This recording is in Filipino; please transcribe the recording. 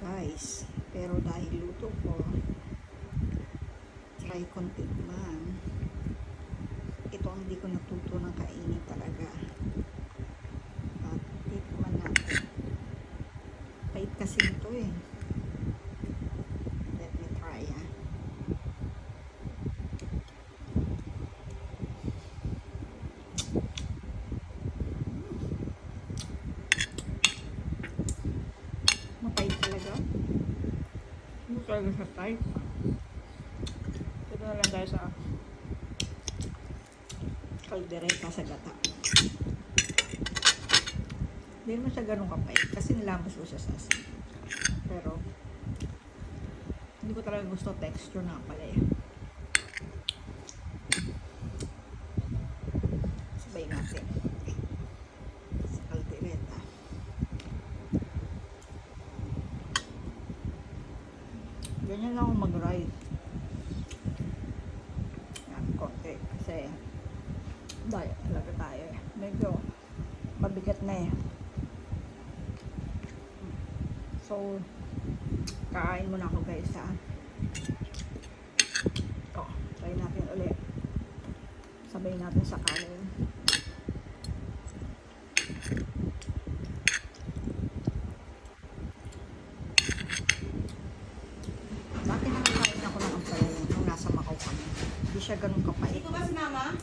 guys. Pero dahil luto ko, try konti man. Ito ang hindi ko natuto ng kainin talaga. At tikman natin. Pait kasi ito eh. Let me try ha. Mapait talaga. Hindi talaga sa type. Ito na lang tayo sa kaldereta sa gata. Hindi naman siya ganun kapait kasi nilamos ko siya sa asin. Pero hindi ko talaga gusto texture na pala eh. Sabay natin sa kaldereta. Ganyan lang ako mag-rice. Yan, konti. Kasi diet talaga tayo eh. Medyo mabigat na eh. So, kain muna ako guys ha. Ito, try natin ulit. Sabay natin sa kanin. Dati nakakain ako ng ampalaya nung nasa Macau kami. Hindi siya ganun kapait. Ito ba si Mama?